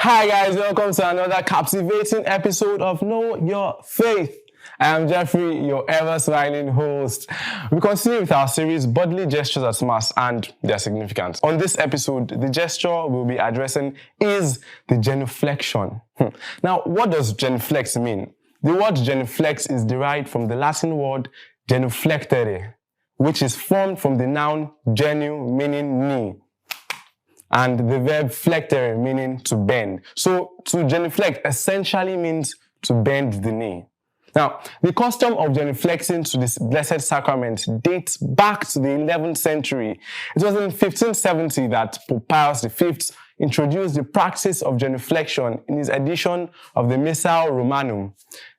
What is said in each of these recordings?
Hi guys, welcome to another captivating episode of Know Your Faith. I am Jeffrey, your ever-smiling host. We continue with our series, Bodily Gestures at Mass and their Significance. On this episode, the gesture we'll be addressing is the genuflection. Now, what does genuflect mean? The word genuflect is derived from the Latin word genuflectere, which is formed from the noun genu, meaning knee, and the verb flectere, meaning to bend. So to genuflect essentially means to bend the knee. Now, the custom of genuflecting to this blessed sacrament dates back to the 11th century. It was in 1570 that Pope Pius V introduced the practice of genuflection in his edition of the Missal Romanum,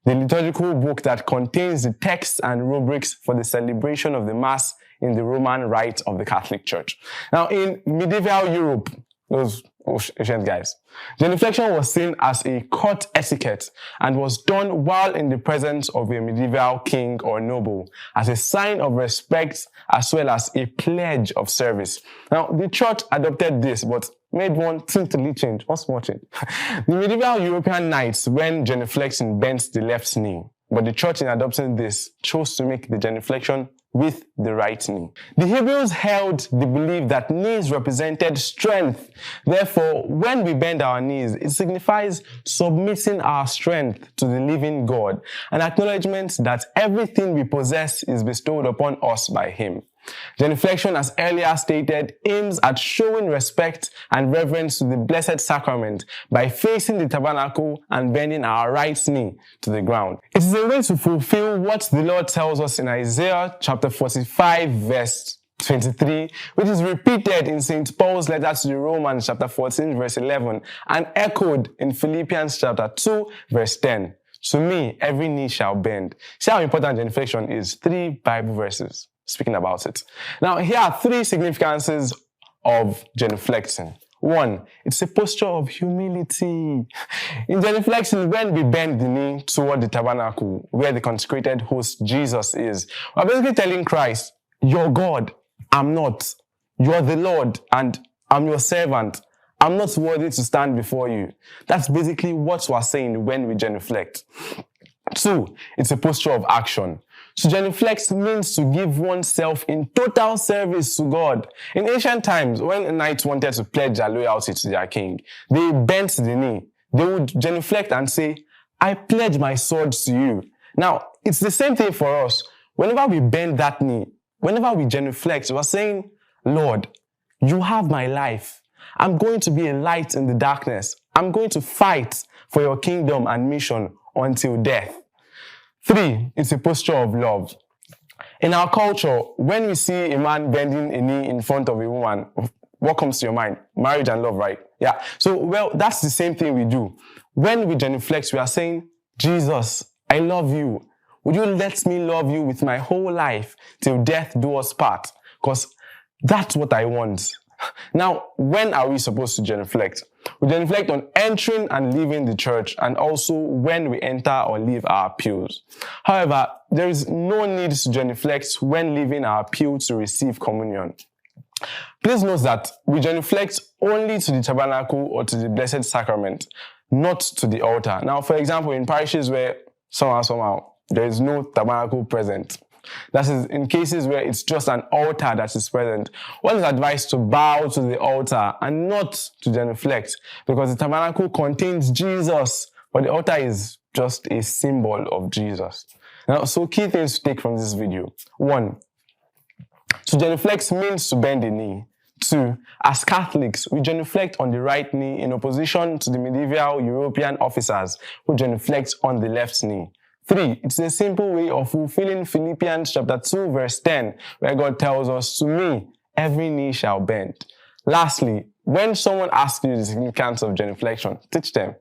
the liturgical book that contains the texts and rubrics for the celebration of the Mass in the Roman Rite of the Catholic Church. Now, in medieval Europe, those ancient guys, genuflection was seen as a court etiquette and was done while in the presence of a medieval king or noble as a sign of respect as well as a pledge of service. Now, the church adopted this but made one tiny change. One small change. The medieval European knights, when genuflecting, bent the left knee, but the church, in adopting this, chose to make the genuflection with the right knee. The Hebrews held the belief that knees represented strength. Therefore, when we bend our knees, it signifies submitting our strength to the living God, an acknowledgement that everything we possess is bestowed upon us by Him. Genuflection, as earlier stated, aims at showing respect and reverence to the Blessed Sacrament by facing the tabernacle and bending our right knee to the ground. It is a way to fulfill what the Lord tells us in Isaiah chapter 45 verse 23, which is repeated in St. Paul's letter to the Romans chapter 14 verse 11 and echoed in Philippians chapter 2 verse 10. To me, every knee shall bend. See how important genuflection is. 3 Bible verses speaking about it. Now, here are 3 significances of genuflecting. 1, it's a posture of humility. In genuflecting, when we bend the knee toward the tabernacle, where the consecrated host Jesus is, we're basically telling Christ, you're God, I'm not. You're the Lord, and I'm your servant. I'm not worthy to stand before you. That's basically what we're saying when we genuflect. 2, it's a posture of action. To genuflect means to give oneself in total service to God. In ancient times, when a knight wanted to pledge their loyalty to their king, they bent the knee. They would genuflect and say, I pledge my sword to you. Now, it's the same thing for us. Whenever we bend that knee, whenever we genuflect, we're saying, Lord, you have my life. I'm going to be a light in the darkness. I'm going to fight for your kingdom and mission until death. 3, it's a posture of love. In our culture, when we see a man bending a knee in front of a woman, what comes to your mind? Marriage and love, right? Yeah. So, well, that's the same thing we do. When we genuflect, we are saying, Jesus, I love you. Would you let me love you with my whole life till death do us part? Because that's what I want. Now, when are we supposed to genuflect? We genuflect on entering and leaving the church, and also when we enter or leave our pews. However, there is no need to genuflect when leaving our pew to receive communion. Please note that we genuflect only to the tabernacle or to the Blessed Sacrament, not to the altar. Now, for example, in parishes where somehow there is no tabernacle present, that is, in cases where it's just an altar that is present, one is advised to bow to the altar and not to genuflect, because the tabernacle contains Jesus, but the altar is just a symbol of Jesus. Now, so key things to take from this video. 1, to genuflect means to bend the knee. 2, as Catholics, we genuflect on the right knee in opposition to the medieval European officers who genuflect on the left knee. 3, it's a simple way of fulfilling Philippians chapter 2 verse 10, where God tells us, to me, every knee shall bend. Lastly, when someone asks you the significance of genuflection, teach them.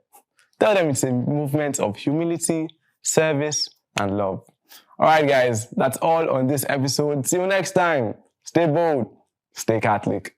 Tell them it's a movement of humility, service, and love. Alright guys, that's all on this episode. See you next time. Stay bold, stay Catholic.